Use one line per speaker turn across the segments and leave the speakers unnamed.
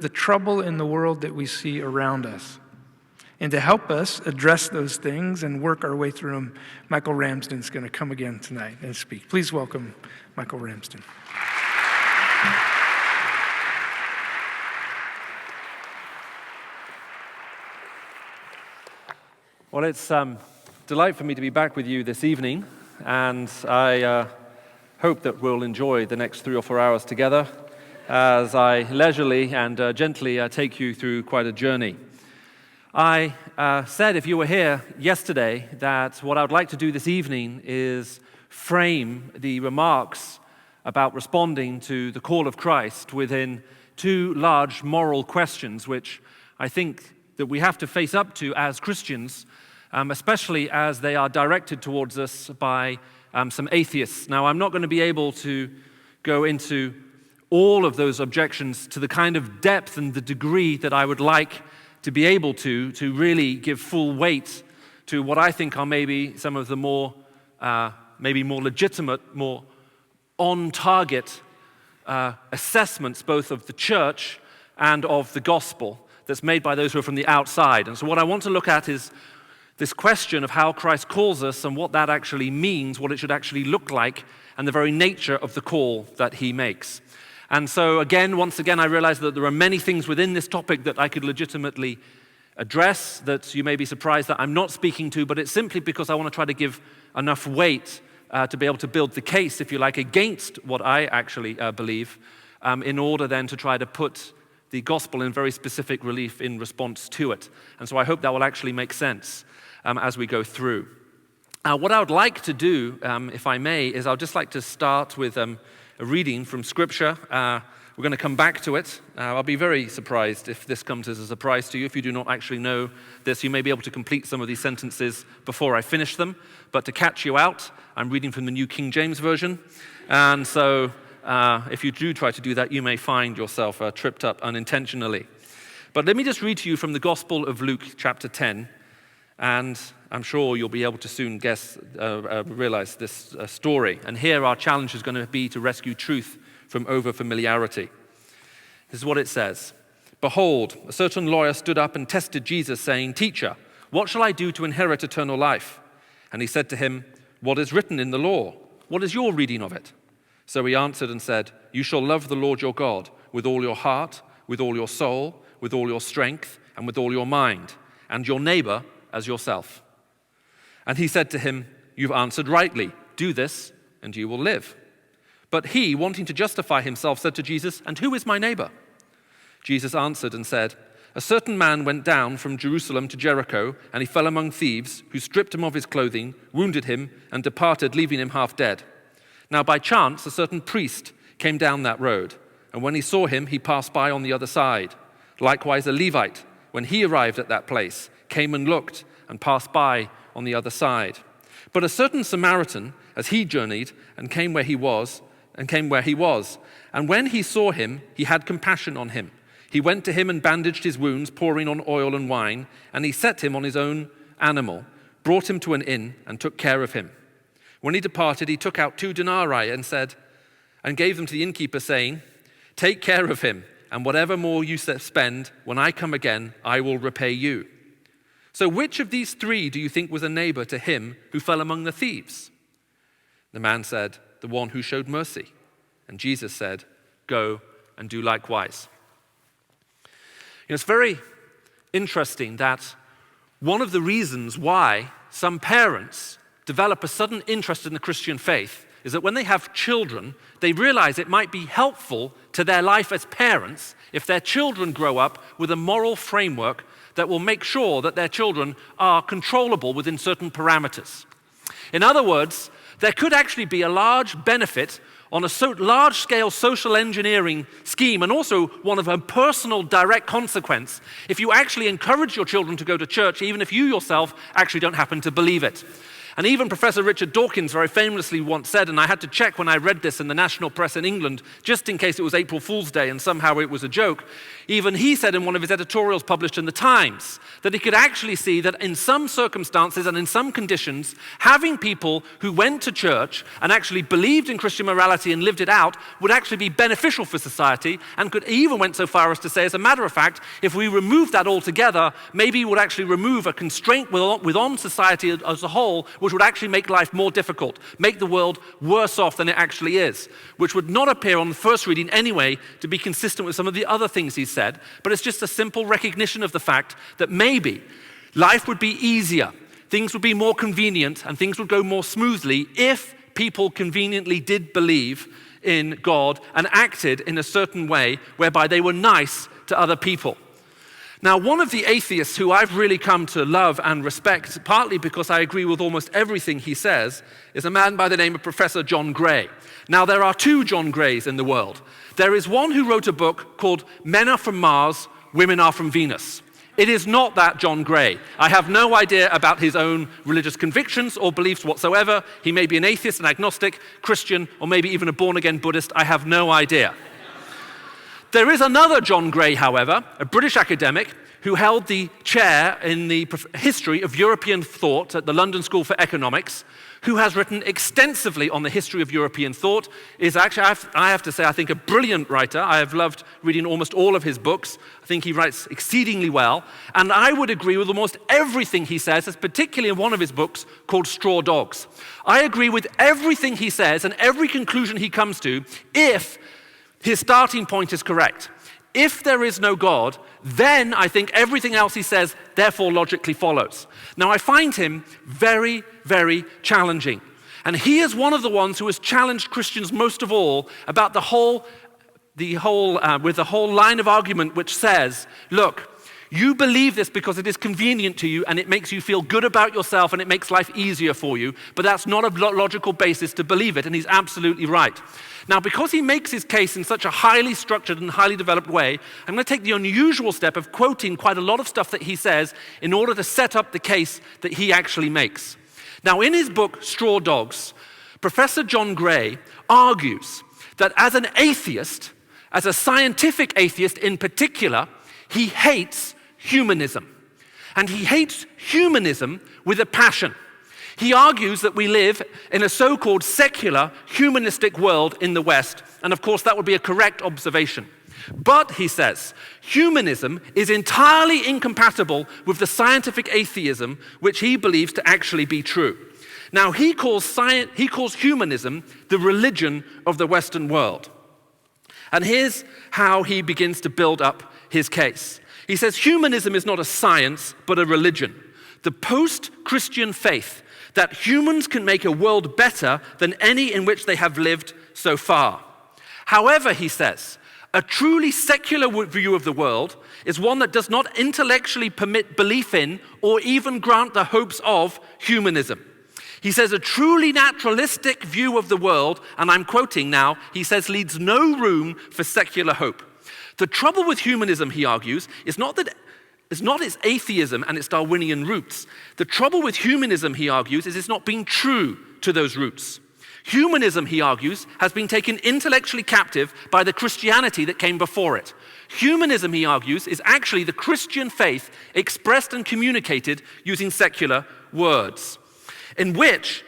the trouble in the world that we see around us. And to help us address those things and work our way through them, Michael Ramsden is going to come again tonight and speak. Please welcome Michael Ramsden.
Well, it's a delight for me to be back with you this evening, and I hope that we'll enjoy the next 3 or 4 hours together as I leisurely and gently take you through quite a journey. I said, if you were here yesterday, that what I would like to do this evening is frame the remarks about responding to the call of Christ within 2 large moral questions, which I think that we have to face up to as Christians, especially as they are directed towards us by some atheists. Now, I'm not going to be able to go into all of those objections to the kind of depth and the degree that I would like to be able to really give full weight to what I think are maybe some of the more legitimate, more on-target assessments both of the church and of the gospel that's made by those who are from the outside. And so what I want to look at is this question of how Christ calls us and what that actually means, what it should actually look like, and the very nature of the call that he makes. And so once again, I realize that there are many things within this topic that I could legitimately address that you may be surprised that I'm not speaking to, but it's simply because I want to try to give enough weight to be able to build the case, if you like, against what I actually believe, in order then to try to put the gospel in very specific relief in response to it. And so I hope that will actually make sense as we go through. What I would like to do, if I may, is I'd just like to start with a reading from Scripture. We're going to come back to it. I'll be very surprised if this comes as a surprise to you. If you do not actually know this, you may be able to complete some of these sentences before I finish them. But to catch you out, I'm reading from the New King James Version. And so if you do try to do that, you may find yourself tripped up unintentionally. But let me just read to you from the Gospel of Luke, chapter 10. And I'm sure you'll be able to soon realize this story. And here our challenge is going to be to rescue truth from over-familiarity. This is what it says. Behold, a certain lawyer stood up and tested Jesus, saying, "Teacher, what shall I do to inherit eternal life?" And he said to him, "What is written in the law? What is your reading of it?" So he answered and said, "You shall love the Lord your God with all your heart, with all your soul, with all your strength, and with all your mind, and your neighbor as yourself." And he said to him, "You've answered rightly. Do this, and you will live." But he, wanting to justify himself, said to Jesus, "And who is my neighbor?" Jesus answered and said, "A certain man went down from Jerusalem to Jericho, and he fell among thieves, who stripped him of his clothing, wounded him, and departed, leaving him half dead. Now by chance a certain priest came down that road, and when he saw him, he passed by on the other side. Likewise a Levite, when he arrived at that place, came and looked, and passed by on the other side. But a certain Samaritan, as he journeyed, came where he was, and when he saw him, he had compassion on him. He went to him and bandaged his wounds, pouring on oil and wine, and he set him on his own animal, brought him to an inn, and took care of him. When he departed, he took out 2 denarii and gave them to the innkeeper, saying, 'Take care of him, and whatever more you spend, when I come again, I will repay you.' So which of these 3 do you think was a neighbor to him who fell among the thieves?" The man said, "The one who showed mercy." And Jesus said, "Go and do likewise." It's very interesting that one of the reasons why some parents develop a sudden interest in the Christian faith is that when they have children, they realize it might be helpful to their life as parents if their children grow up with a moral framework that will make sure that their children are controllable within certain parameters. In other words, there could actually be a large benefit on a large-scale social engineering scheme, and also one of a personal direct consequence, if you actually encourage your children to go to church, even if you yourself actually don't happen to believe it. And even Professor Richard Dawkins very famously once said, and I had to check when I read this in the national press in England, just in case it was April Fool's Day and somehow it was a joke, even he said in one of his editorials published in the Times that he could actually see that in some circumstances and in some conditions, having people who went to church and actually believed in Christian morality and lived it out would actually be beneficial for society, and could even went so far as to say, as a matter of fact, if we remove that altogether, maybe it would actually remove a constraint within society as a whole, which would actually make life more difficult, make the world worse off than it actually is, which would not appear on the first reading anyway to be consistent with some of the other things he said, but it's just a simple recognition of the fact that maybe life would be easier, things would be more convenient, and things would go more smoothly if people conveniently did believe in God and acted in a certain way whereby they were nice to other people. Now, one of the atheists who I've really come to love and respect, partly because I agree with almost everything he says, is a man by the name of Professor John Gray. Now, there are two John Grays in the world. There is one who wrote a book called Men Are From Mars, Women Are From Venus. It is not that John Gray. I have no idea about his own religious convictions or beliefs whatsoever. He may be an atheist, an agnostic, Christian, or maybe even a born-again Buddhist. I have no idea. There is another John Gray, however, a British academic who held the chair in the history of European thought at the London School for Economics, who has written extensively on the history of European thought, is actually, I have to say, I think a brilliant writer. I have loved reading almost all of his books. I think he writes exceedingly well. And I would agree with almost everything he says, particularly in one of his books called Straw Dogs. I agree with everything he says and every conclusion he comes to if his starting point is correct. If there is no God, then I think everything else he says therefore logically follows. Now, I find him very, very challenging. And he is one of the ones who has challenged Christians most of all about the whole line of argument which says, look, you believe this because it is convenient to you and it makes you feel good about yourself and it makes life easier for you, but that's not a logical basis to believe it, and he's absolutely right. Now, because he makes his case in such a highly structured and highly developed way, I'm going to take the unusual step of quoting quite a lot of stuff that he says in order to set up the case that he actually makes. Now, in his book, Straw Dogs, Professor John Gray argues that as an atheist, as a scientific atheist in particular, he hates humanism. And he hates humanism with a passion. He argues that we live in a so-called secular, humanistic world in the West, and of course that would be a correct observation. But, he says, humanism is entirely incompatible with the scientific atheism which he believes to actually be true. Now, he calls humanism the religion of the Western world. And here's how he begins to build up his case. He says, humanism is not a science, but a religion. The post-Christian faith that humans can make a world better than any in which they have lived so far. However, he says, a truly secular view of the world is one that does not intellectually permit belief in or even grant the hopes of humanism. He says a truly naturalistic view of the world, and I'm quoting now, he says leaves no room for secular hope. The trouble with humanism, he argues, is not its atheism and its Darwinian roots. The trouble with humanism, he argues, is it's not being true to those roots. Humanism, he argues, has been taken intellectually captive by the Christianity that came before it. Humanism, he argues, is actually the Christian faith expressed and communicated using secular words, in which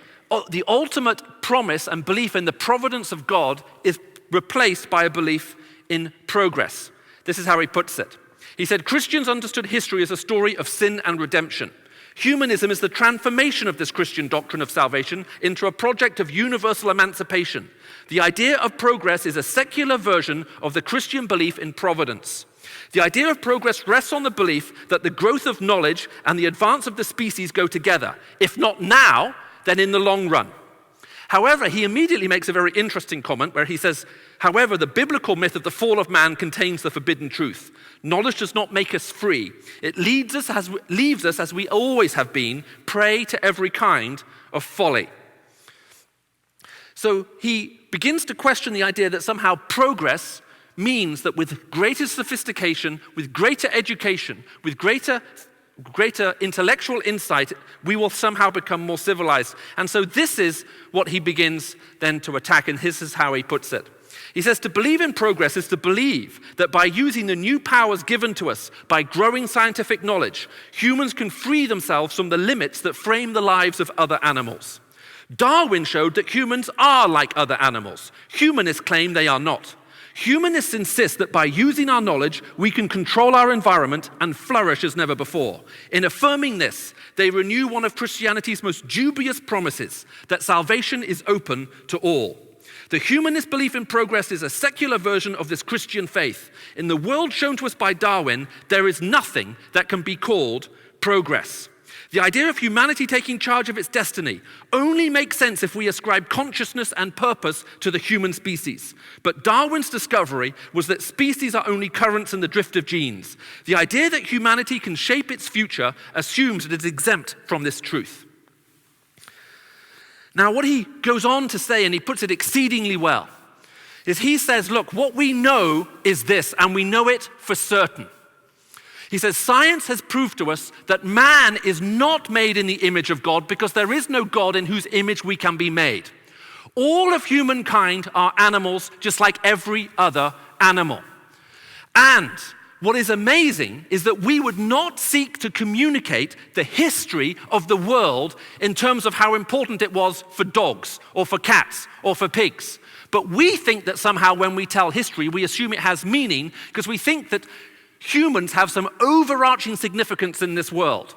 the ultimate promise and belief in the providence of God is replaced by a belief in progress. This is how he puts it. He said, Christians understood history as a story of sin and redemption. Humanism is the transformation of this Christian doctrine of salvation into a project of universal emancipation. The idea of progress is a secular version of the Christian belief in providence. The idea of progress rests on the belief that the growth of knowledge and the advance of the species go together, if not now, then in the long run. However, he immediately makes a very interesting comment where he says, however, the biblical myth of the fall of man contains the forbidden truth. Knowledge does not make us free. It leaves us as we always have been, prey to every kind of folly. So he begins to question the idea that somehow progress means that with greater sophistication, with greater education, with greater greater intellectual insight, we will somehow become more civilized. And so this is what he begins then to attack, and this is how he puts it. He says, to believe in progress is to believe that by using the new powers given to us by growing scientific knowledge, humans can free themselves from the limits that frame the lives of other animals. Darwin showed that humans are like other animals. Humanists claim they are not. Humanists insist that by using our knowledge, we can control our environment and flourish as never before. In affirming this, they renew one of Christianity's most dubious promises, that salvation is open to all. The humanist belief in progress is a secular version of this Christian faith. In the world shown to us by Darwin, there is nothing that can be called progress. The idea of humanity taking charge of its destiny only makes sense if we ascribe consciousness and purpose to the human species. But Darwin's discovery was that species are only currents in the drift of genes. The idea that humanity can shape its future assumes it is exempt from this truth. Now, what he goes on to say, and he puts it exceedingly well, is he says, look, what we know is this, and we know it for certain. He says, science has proved to us that man is not made in the image of God because there is no God in whose image we can be made. All of humankind are animals just like every other animal. And what is amazing is that we would not seek to communicate the history of the world in terms of how important it was for dogs or for cats or for pigs. But we think that somehow when we tell history, we assume it has meaning because we think that humans have some overarching significance in this world,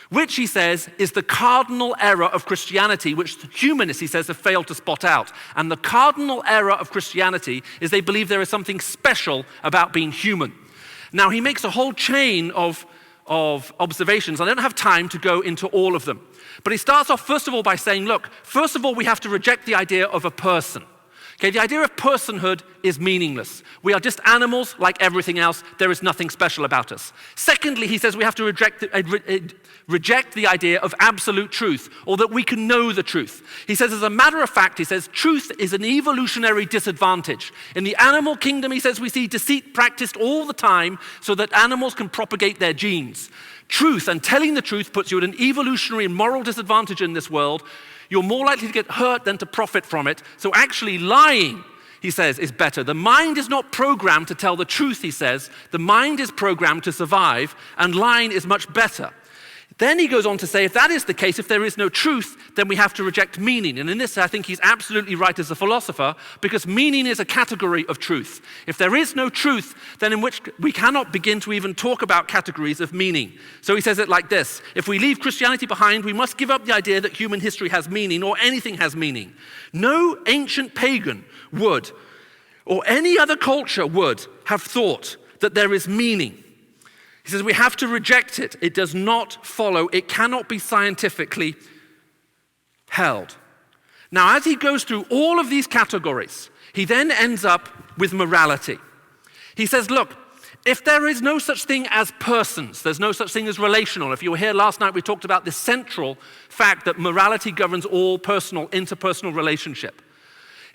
which, he says, is the cardinal error of Christianity, which humanists, he says, have failed to spot out. And the cardinal error of Christianity is they believe there is something special about being human. Now, he makes a whole chain of observations. I don't have time to go into all of them. But he starts off, first of all, by saying, look, first of all, we have to reject the idea of a person. Okay, the idea of personhood is meaningless. We are just animals like everything else. There is nothing special about us. Secondly, he says we have to reject the idea of absolute truth, or that we can know the truth. He says, as a matter of fact, he says, truth is an evolutionary disadvantage. In the animal kingdom, he says, we see deceit practiced all the time so that animals can propagate their genes. Truth and telling the truth puts you at an evolutionary and moral disadvantage in this world. You're more likely to get hurt than to profit from it. So actually lying, he says, is better. The mind is not programmed to tell the truth, he says. The mind is programmed to survive, and lying is much better. Then he goes on to say, if that is the case, if there is no truth, then we have to reject meaning. And in this, I think he's absolutely right as a philosopher, because meaning is a category of truth. If there is no truth, then in which we cannot begin to even talk about categories of meaning. So he says it like this: if we leave Christianity behind, we must give up the idea that human history has meaning or anything has meaning. No ancient pagan would, or any other culture would, have thought that there is meaning. He says we have to reject it. It does not follow. It cannot be scientifically held. Now, as he goes through all of these categories, he then ends up with morality. He says, look, if there is no such thing as persons, there's no such thing as relational. If you were here last night, we talked about the central fact that morality governs all personal, interpersonal relationship.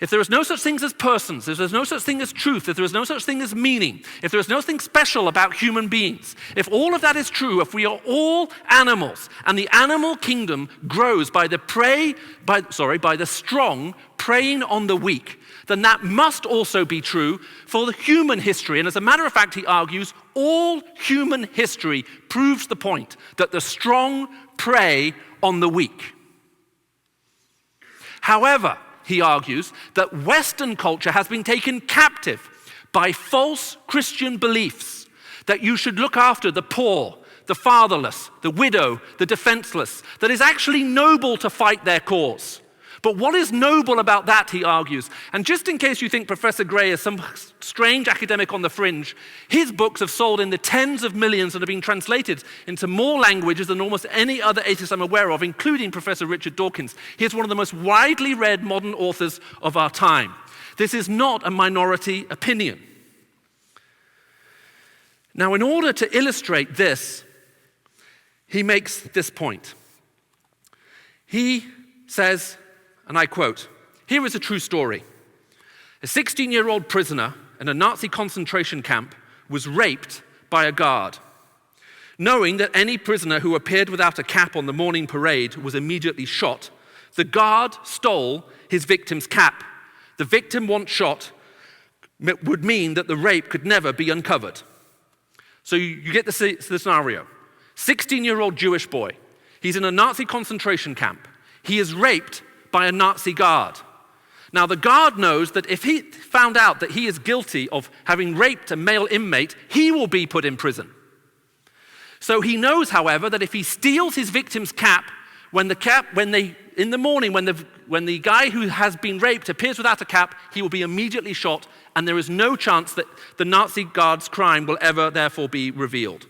If there is no such things as persons, if there's no such thing as truth, if there is no such thing as meaning, if there is nothing special about human beings, if all of that is true, if we are all animals, and the animal kingdom grows by the strong preying on the weak, then that must also be true for the human history. And as a matter of fact, he argues, all human history proves the point that the strong prey on the weak. However, he argues that Western culture has been taken captive by false Christian beliefs that you should look after the poor, the fatherless, the widow, the defenseless, that is actually noble to fight their cause. But what is noble about that, he argues? And just in case you think Professor Gray is some strange academic on the fringe, his books have sold in the tens of millions and have been translated into more languages than almost any other atheist I'm aware of, including Professor Richard Dawkins. He is one of the most widely read modern authors of our time. This is not a minority opinion. Now, in order to illustrate this, he makes this point. He says, and I quote, "Here is a true story. A 16-year-old prisoner in a Nazi concentration camp was raped by a guard. Knowing that any prisoner who appeared without a cap on the morning parade was immediately shot, the guard stole his victim's cap. The victim, once shot, would mean that the rape could never be uncovered. So you get the scenario. 16-year-old Jewish boy. He's in a Nazi concentration camp. He is raped by a Nazi guard. Now, the guard knows that if he found out that he is guilty of having raped a male inmate, he will be put in prison. So he knows, however, that if he steals his victim's cap, in the morning, when the guy who has been raped appears without a cap, he will be immediately shot, and there is no chance that the Nazi guard's crime will ever, therefore, be revealed.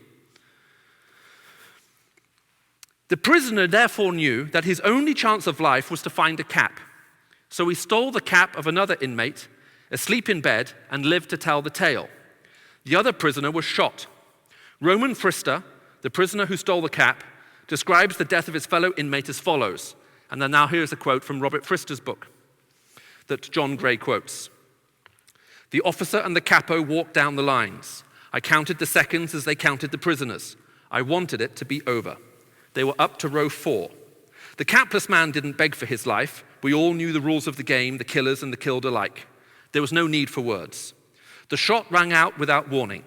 The prisoner therefore knew that his only chance of life was to find a cap. So he stole the cap of another inmate, asleep in bed, and lived to tell the tale. The other prisoner was shot. Roman Frister, the prisoner who stole the cap, describes the death of his fellow inmate as follows. And then now here's a quote from Robert Frister's book that John Gray quotes. The officer and the capo walked down the lines. I counted the seconds as they counted the prisoners. I wanted it to be over. They were up to row 4. The capless man didn't beg for his life. We all knew the rules of the game, the killers and the killed alike. There was no need for words. The shot rang out without warning.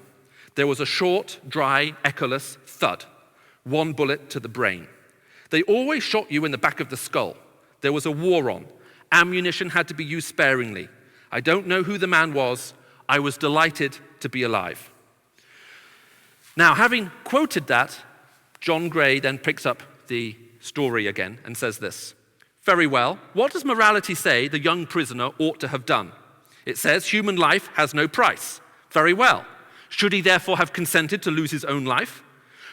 There was a short, dry, echoless thud. One bullet to the brain. They always shot you in the back of the skull. There was a war on. Ammunition had to be used sparingly. I don't know who the man was. I was delighted to be alive. Now, having quoted that, John Gray then picks up the story again and says this. Very well, what does morality say the young prisoner ought to have done? It says human life has no price. Very well. Should he therefore have consented to lose his own life?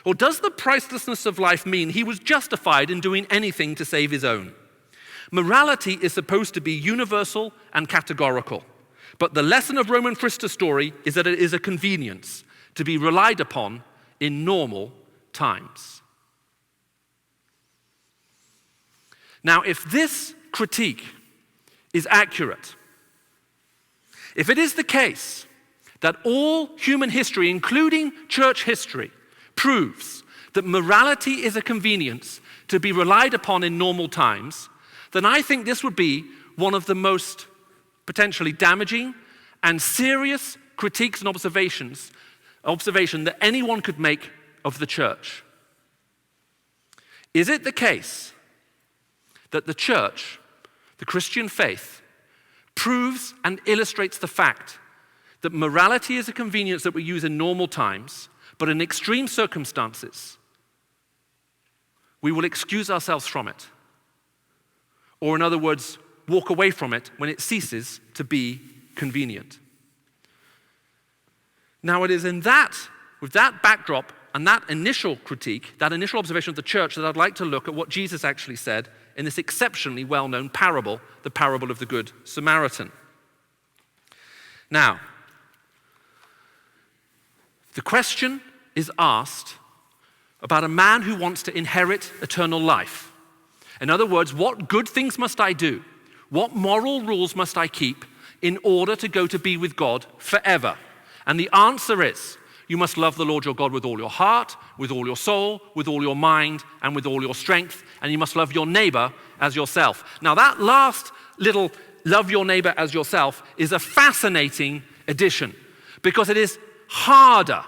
Or does the pricelessness of life mean he was justified in doing anything to save his own? Morality is supposed to be universal and categorical. But the lesson of Roman Frister's story is that it is a convenience to be relied upon in normal times. Now, if this critique is accurate, if it is the case that all human history, including church history, proves that morality is a convenience to be relied upon in normal times, then I think this would be one of the most potentially damaging and serious critiques and observation that anyone could make of the church. Is it the case that the church, the Christian faith, proves and illustrates the fact that morality is a convenience that we use in normal times, but in extreme circumstances, we will excuse ourselves from it? Or in other words, walk away from it when it ceases to be convenient. Now it is with that backdrop and that initial critique, that initial observation of the church, that I'd like to look at what Jesus actually said in this exceptionally well-known parable, the parable of the Good Samaritan. Now, the question is asked about a man who wants to inherit eternal life. In other words, what good things must I do? What moral rules must I keep in order to go to be with God forever? And the answer is, you must love the Lord your God with all your heart, with all your soul, with all your mind, and with all your strength, and you must love your neighbor as yourself. Now that last little love your neighbor as yourself is a fascinating addition, because it is harder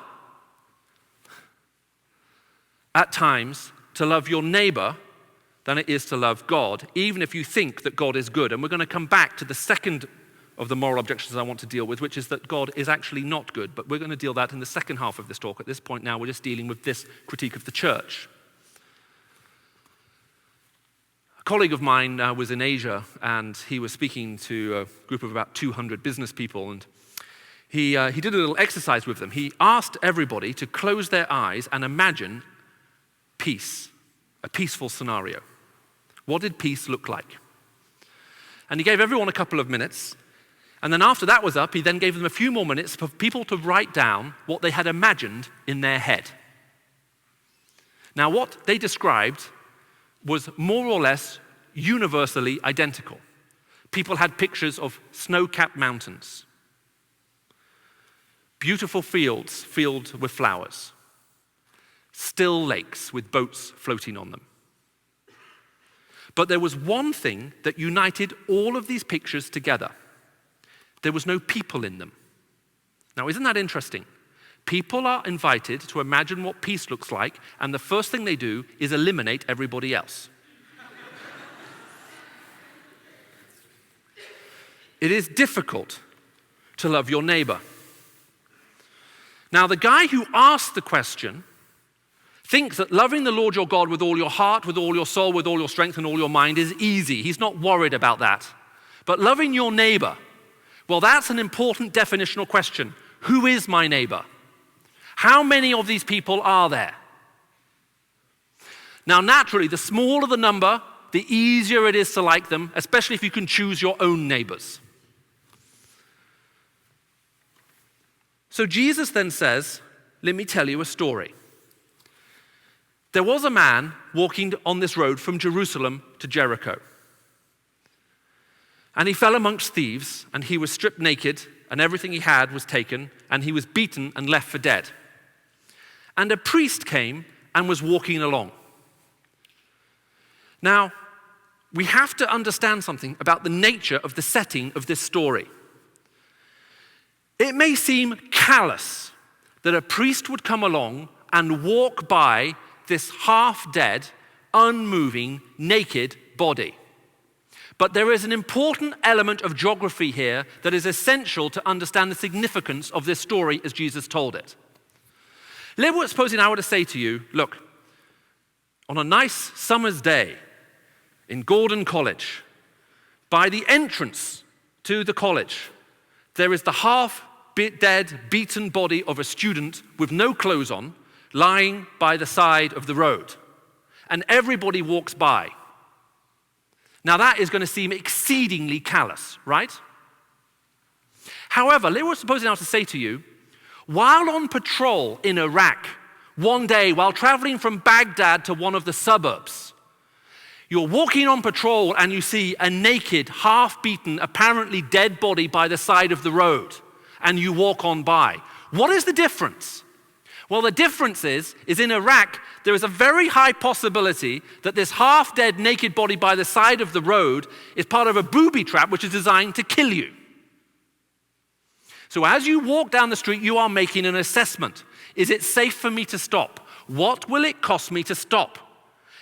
at times to love your neighbor than it is to love God, even if you think that God is good. And we're going to come back to the second of the moral objections I want to deal with, which is that God is actually not good. But we're going to deal that in the second half of this talk. At this point now, we're just dealing with this critique of the church. A colleague of mine was in Asia, and he was speaking to a group of about 200 business people, and he did a little exercise with them. He asked everybody to close their eyes and imagine peace, a peaceful scenario. What did peace look like? And he gave everyone a couple of minutes, and then after that was up, he then gave them a few more minutes for people to write down what they had imagined in their head. Now, what they described was more or less universally identical. People had pictures of snow-capped mountains, beautiful fields filled with flowers, still lakes with boats floating on them. But there was one thing that united all of these pictures together. There was no people in them. Now, isn't that interesting? People are invited to imagine what peace looks like, and the first thing they do is eliminate everybody else. It is difficult to love your neighbor. Now, the guy who asked the question thinks that loving the Lord your God with all your heart, with all your soul, with all your strength, and all your mind is easy. He's not worried about that. But loving your neighbor, well, that's an important definitional question. Who is my neighbor? How many of these people are there? Now, naturally, the smaller the number, the easier it is to like them, especially if you can choose your own neighbors. So Jesus then says, let me tell you a story. There was a man walking on this road from Jerusalem to Jericho. And he fell amongst thieves, and he was stripped naked, and everything he had was taken, and he was beaten and left for dead. And a priest came and was walking along. Now, we have to understand something about the nature of the setting of this story. It may seem callous that a priest would come along and walk by this half-dead, unmoving, naked body. But there is an important element of geography here that is essential to understand the significance of this story as Jesus told it. Supposing I were to say to you, look, on a nice summer's day in Gordon College, by the entrance to the college, there is the half-dead, beaten body of a student with no clothes on, lying by the side of the road. And everybody walks by. Now that is going to seem exceedingly callous, right? However, supposing I was to say to you, while on patrol in Iraq, one day while traveling from Baghdad to one of the suburbs, you're walking on patrol and you see a naked, half-beaten, apparently dead body by the side of the road, and you walk on by. What is the difference? Well, the difference is in Iraq, there is a very high possibility that this half-dead naked body by the side of the road is part of a booby trap which is designed to kill you. So as you walk down the street, you are making an assessment. Is it safe for me to stop? What will it cost me to stop?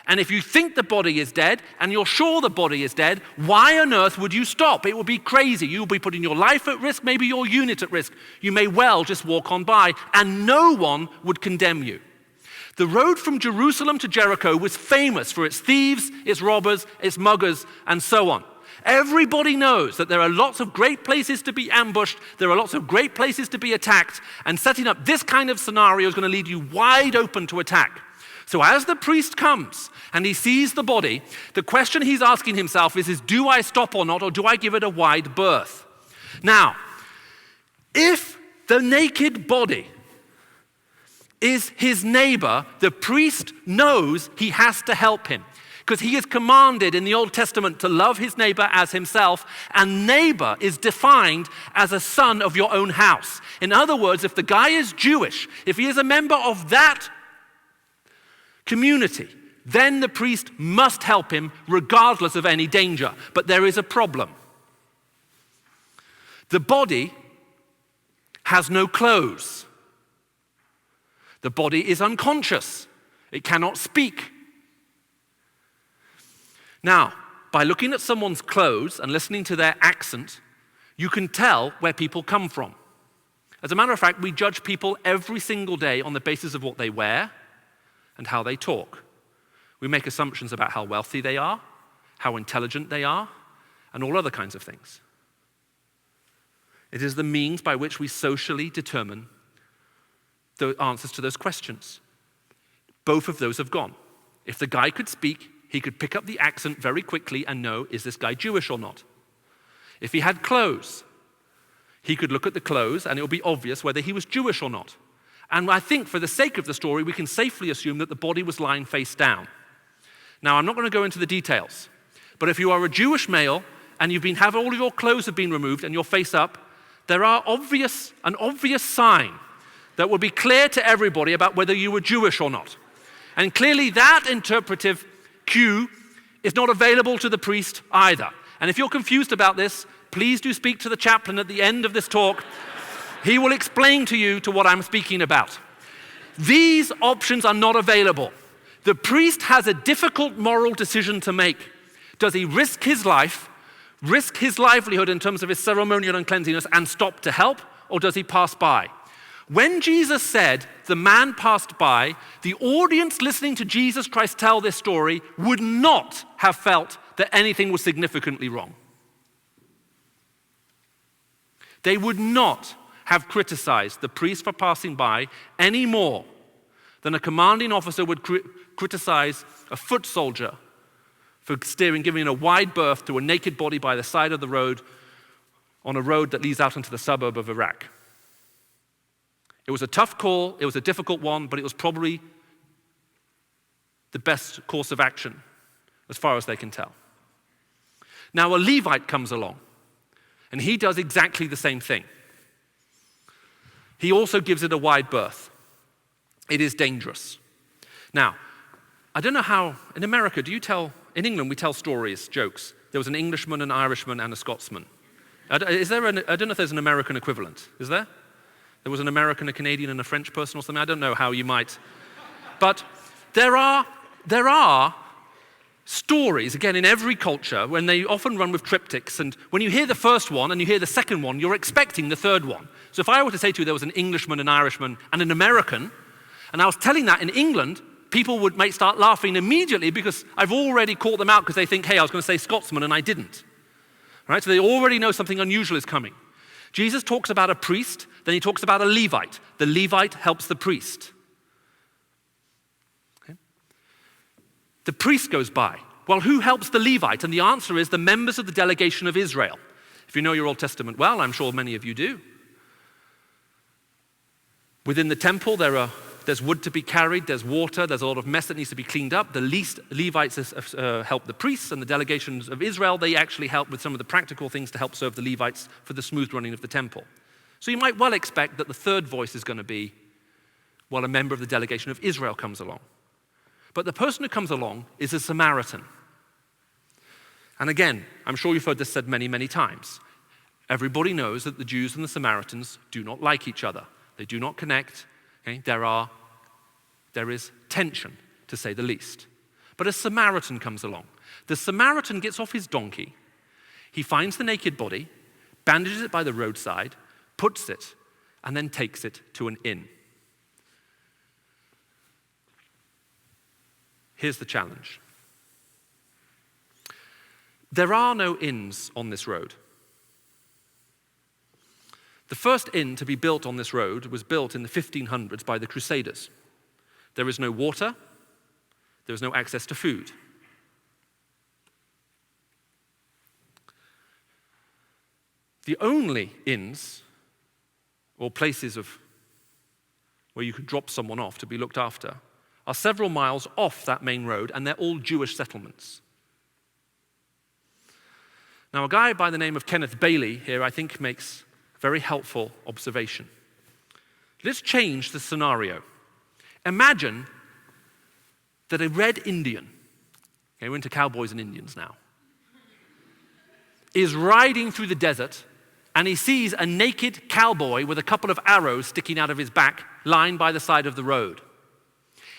And if you think the body is dead, and you're sure the body is dead, why on earth would you stop? It would be crazy. You'll be putting your life at risk, maybe your unit at risk. You may well just walk on by, and no one would condemn you. The road from Jerusalem to Jericho was famous for its thieves, its robbers, its muggers, and so on. Everybody knows that there are lots of great places to be ambushed, there are lots of great places to be attacked, and setting up this kind of scenario is going to lead you wide open to attack. So as the priest comes and he sees the body, the question he's asking himself is do I stop or not, or do I give it a wide berth? Now, if the naked body is his neighbor, the priest knows he has to help him, because he is commanded in the Old Testament to love his neighbor as himself, and neighbor is defined as a son of your own house. In other words, if the guy is Jewish, if he is a member of that community, then the priest must help him regardless of any danger. But there is a problem. The body has no clothes. The body is unconscious. It cannot speak. Now, by looking at someone's clothes and listening to their accent, you can tell where people come from. As a matter of fact, we judge people every single day on the basis of what they wear and how they talk. We make assumptions about how wealthy they are, how intelligent they are, and all other kinds of things. It is the means by which we socially determine the answers to those questions. Both of those have gone. If the guy could speak, he could pick up the accent very quickly and know, is this guy Jewish or not? If he had clothes, he could look at the clothes and it would be obvious whether he was Jewish or not. And I think for the sake of the story, we can safely assume that the body was lying face down. Now, I'm not going to go into the details, but if you are a Jewish male and all of your clothes have been removed and you're face up, there are an obvious sign that would be clear to everybody about whether you were Jewish or not. And clearly that interpretive cue is not available to the priest either. And if you're confused about this, please do speak to the chaplain at the end of this talk. He will explain to you what I'm speaking about. These options are not available. The priest has a difficult moral decision to make. Does he risk his life, risk his livelihood in terms of his ceremonial uncleanliness and stop to help, or does he pass by? When Jesus said the man passed by, the audience listening to Jesus Christ tell this story would not have felt that anything was significantly wrong. They would not have criticized the priest for passing by any more than a commanding officer would criticize a foot soldier for giving a wide berth to a naked body by the side of the road on a road that leads out into the suburb of Iraq. It was a tough call, it was a difficult one, but it was probably the best course of action as far as they can tell. Now a Levite comes along, and he does exactly the same thing. He also gives it a wide berth. It is dangerous. Now, I don't know how, in America, in England we tell stories, jokes. There was an Englishman, an Irishman, and a Scotsman. I don't know if there's an American equivalent. Is there? There was an American, a Canadian, and a French person or something. I don't know how you might. But there are stories, again, in every culture, when they often run with triptychs, and when you hear the first one and you hear the second one, you're expecting the third one. So if I were to say to you there was an Englishman, an Irishman, and an American, and I was telling that in England, people might start laughing immediately because I've already caught them out because they think, hey, I was going to say Scotsman and I didn't. Right? So they already know something unusual is coming. Jesus talks about a priest, then he talks about a Levite. The Levite helps the priest. Okay? The priest goes by. Well, who helps the Levite? And the answer is the members of the delegation of Israel. If you know your Old Testament well, I'm sure many of you do. Within the temple, there's wood to be carried, there's water, there's a lot of mess that needs to be cleaned up. The least Levites help the priests, and the delegations of Israel, they actually help with some of the practical things to help serve the Levites for the smooth running of the temple. So you might well expect that the third voice is going to be, well, a member of the delegation of Israel comes along. But the person who comes along is a Samaritan. And again, I'm sure you've heard this said many, many times. Everybody knows that the Jews and the Samaritans do not like each other. They do not connect. Okay? There is tension, to say the least. But a Samaritan comes along. The Samaritan gets off his donkey. He finds the naked body, bandages it by the roadside, puts it, and then takes it to an inn. Here's the challenge. There are no inns on this road. The first inn to be built on this road was built in the 1500s by the Crusaders. There is no water. There is no access to food. The only inns or places where you could drop someone off to be looked after are several miles off that main road, and they're all Jewish settlements. Now, a guy by the name of Kenneth Bailey here, I think, makes a very helpful observation. Let's change the scenario. Imagine that a red Indian, okay, we're into cowboys and Indians now, is riding through the desert, and he sees a naked cowboy with a couple of arrows sticking out of his back, lying by the side of the road.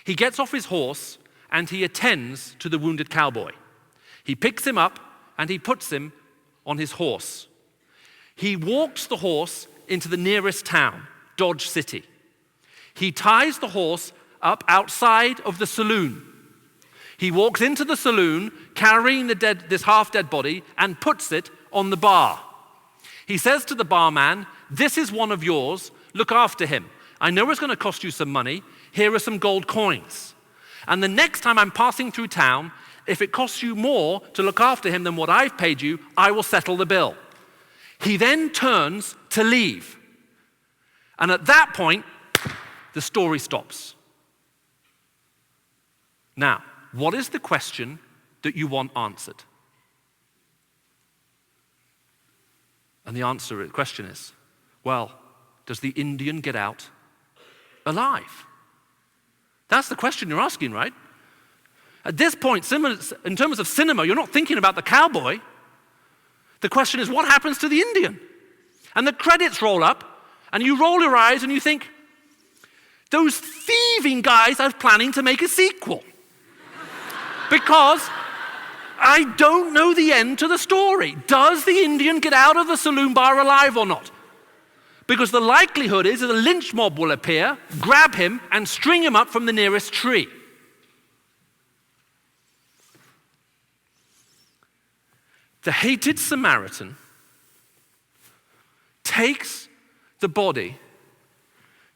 He gets off his horse, and he attends to the wounded cowboy. He picks him up, and he puts him on his horse. He walks the horse into the nearest town, Dodge City. He ties the horse up outside of the saloon. He walks into the saloon, carrying this half-dead body, and puts it on the bar. He says to the barman, "This is one of yours, look after him. I know it's going to cost you some money. Here are some gold coins. And the next time I'm passing through town, if it costs you more to look after him than what I've paid you, I will settle the bill." He then turns to leave. And at that point, the story stops. Now, what is the question that you want answered? And the question is, well, does the Indian get out alive? That's the question you're asking, right? At this point, in terms of cinema, you're not thinking about the cowboy. The question is, what happens to the Indian? And the credits roll up, and you roll your eyes and you think, those thieving guys are planning to make a sequel. Because I don't know the end to the story. Does the Indian get out of the saloon bar alive or not? Because the likelihood is that a lynch mob will appear, grab him, and string him up from the nearest tree. The hated Samaritan takes the body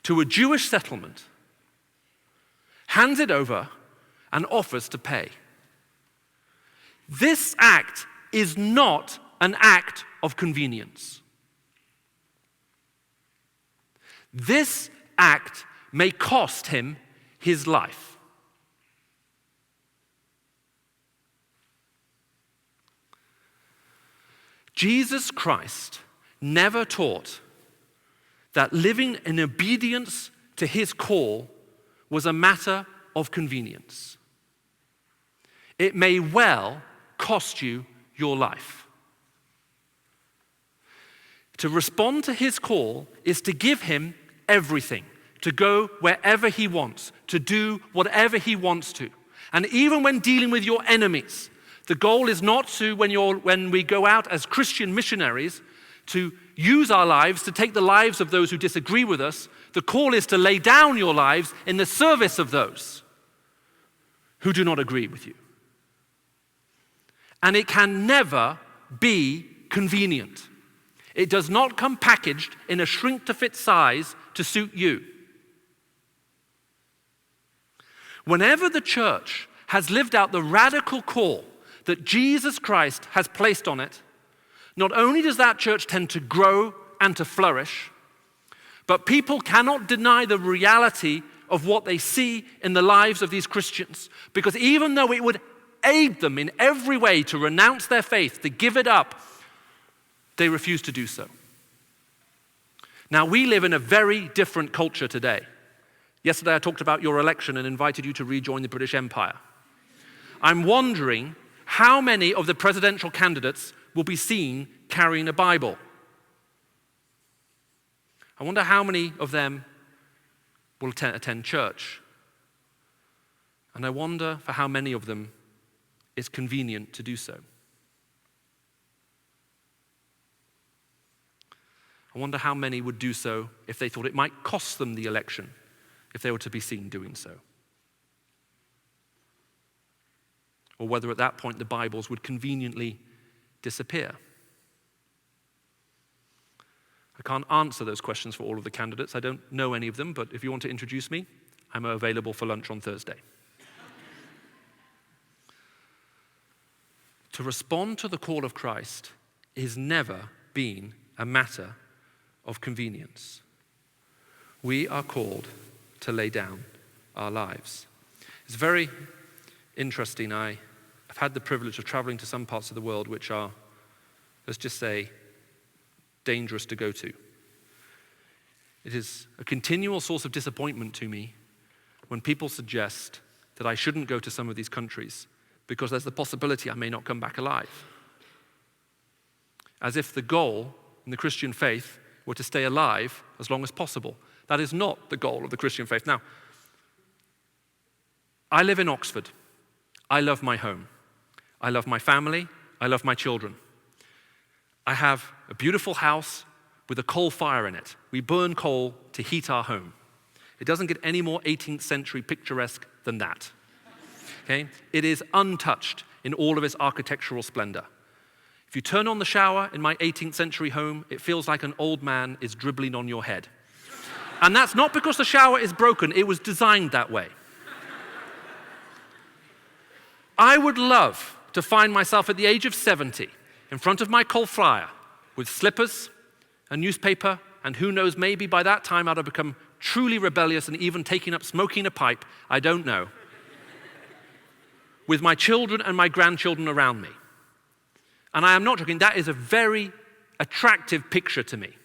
to a Jewish settlement, hands it over, and offers to pay. This act is not an act of convenience. This act may cost him his life. Jesus Christ never taught that living in obedience to his call was a matter of convenience. It may well cost you your life. To respond to his call is to give him everything, to go wherever he wants, to do whatever he wants to. And even when dealing with your enemies, the goal is not to, when we go out as Christian missionaries, to use our lives to take the lives of those who disagree with us. The call is to lay down your lives in the service of those who do not agree with you. And it can never be convenient. It does not come packaged in a shrink-to-fit size to suit you. Whenever the church has lived out the radical call that Jesus Christ has placed on it, not only does that church tend to grow and to flourish, but people cannot deny the reality of what they see in the lives of these Christians. Because even though it would aid them in every way to renounce their faith, to give it up, they refuse to do so. Now, we live in a very different culture today. Yesterday I talked about your election and invited you to rejoin the British Empire. I'm wondering how many of the presidential candidates will be seen carrying a Bible. I wonder how many of them will attend church. And I wonder for how many of them it's convenient to do so. I wonder how many would do so if they thought it might cost them the election, if they were to be seen doing so. Or whether at that point the Bibles would conveniently disappear. I can't answer those questions for all of the candidates. I don't know any of them, but if you want to introduce me, I'm available for lunch on Thursday. To respond to the call of Christ is never been a matter of convenience. We are called to lay down our lives. It's very interesting. I've had the privilege of traveling to some parts of the world which are, let's just say, dangerous to go to. It is a continual source of disappointment to me when people suggest that I shouldn't go to some of these countries because there's the possibility I may not come back alive. As if the goal in the Christian faith were to stay alive as long as possible. That is not the goal of the Christian faith. Now, I live in Oxford. I love my home. I love my family. I love my children. I have a beautiful house with a coal fire in it. We burn coal to heat our home. It doesn't get any more 18th century picturesque than that. Okay? It is untouched in all of its architectural splendor. If you turn on the shower in my 18th century home, it feels like an old man is dribbling on your head. And that's not because the shower is broken, it was designed that way. I would love to find myself at the age of 70 in front of my coal fire with slippers, a newspaper, and who knows, maybe by that time I'd have become truly rebellious and even taken up smoking a pipe, I don't know, with my children and my grandchildren around me. And I am not joking, that is a very attractive picture to me.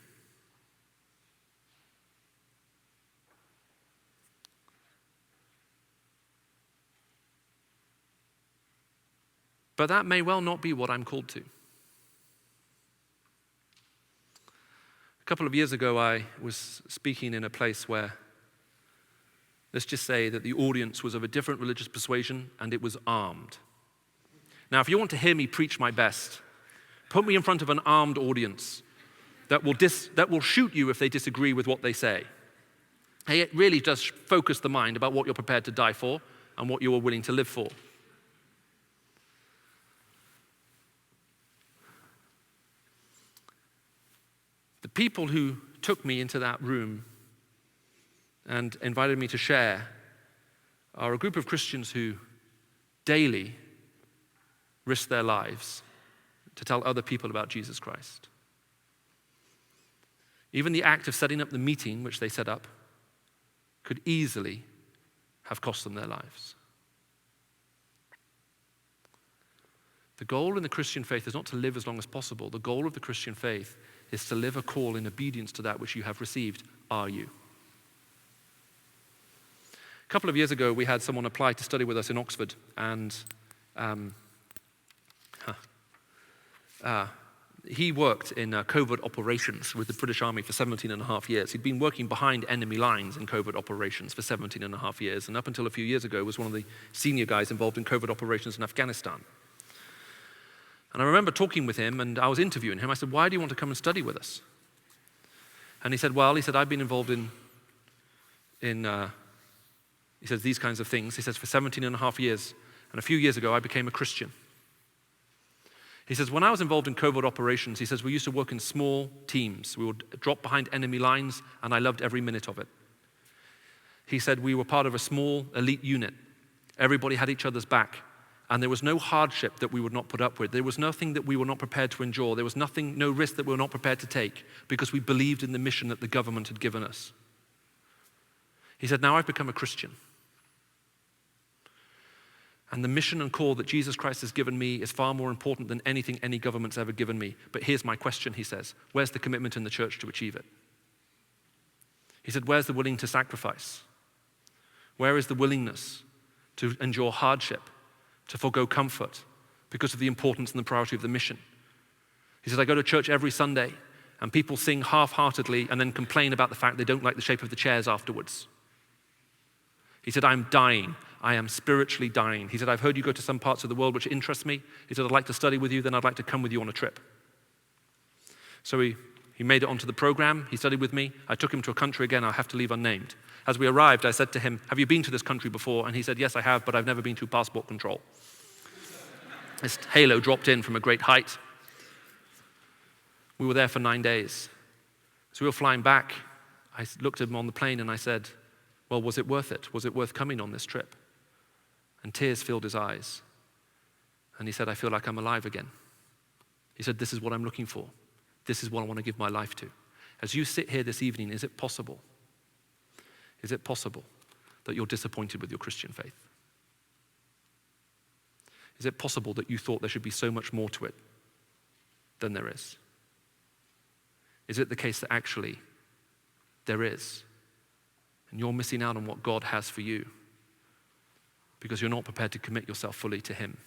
But that may well not be what I'm called to. A couple of years ago, I was speaking in a place where, let's just say that the audience was of a different religious persuasion and it was armed. Now, if you want to hear me preach my best, put me in front of an armed audience that will shoot you if they disagree with what they say. It really does focus the mind about what you're prepared to die for and what you are willing to live for. The people who took me into that room and invited me to share are a group of Christians who daily risk their lives to tell other people about Jesus Christ. Even the act of setting up the meeting, which they set up, could easily have cost them their lives. The goal in the Christian faith is not to live as long as possible. The goal of the Christian faith is to live a call in obedience to that which you have received. Are you? A couple of years ago, we had someone apply to study with us in Oxford, and he worked in covert operations with the British Army for 17 and a half years. He'd been working behind enemy lines in covert operations for 17 and a half years, and up until a few years ago was one of the senior guys involved in covert operations in Afghanistan. And I remember talking with him, and I was interviewing him. I said, why do you want to come and study with us? And he said, I've been involved in he says, these kinds of things. He says, for 17 and a half years, and a few years ago, I became a Christian. He says, when I was involved in covert operations, he says, we used to work in small teams. We would drop behind enemy lines, and I loved every minute of it. He said, we were part of a small elite unit. Everybody had each other's back. And there was no hardship that we would not put up with. There was nothing that we were not prepared to endure. There was no risk that we were not prepared to take because we believed in the mission that the government had given us. He said, now I've become a Christian. And the mission and call that Jesus Christ has given me is far more important than anything any government's ever given me. But here's my question, he says. Where's the commitment in the church to achieve it? He said, where's the willing to sacrifice? Where is the willingness to endure hardship, to forego comfort because of the importance and the priority of the mission? He says, I go to church every Sunday and people sing half-heartedly and then complain about the fact they don't like the shape of the chairs afterwards. He said, I'm dying. I am spiritually dying. He said, I've heard you go to some parts of the world which interest me. He said, I'd like to study with you, then I'd like to come with you on a trip. So he made it onto the program. He studied with me. I took him to a country again I'll have to leave unnamed. As we arrived, I said to him, have you been to this country before? And he said, yes, I have, but I've never been through passport control. This halo dropped in from a great height. We were there for 9 days. So we were flying back. I looked at him on the plane and I said, well, was it worth it? Was it worth coming on this trip? And tears filled his eyes. And he said, I feel like I'm alive again. He said, this is what I'm looking for. This is what I want to give my life to. As you sit here this evening, is it possible? Is it possible that you're disappointed with your Christian faith? Is it possible that you thought there should be so much more to it than there is? Is it the case that actually there is? And you're missing out on what God has for you because you're not prepared to commit yourself fully to Him?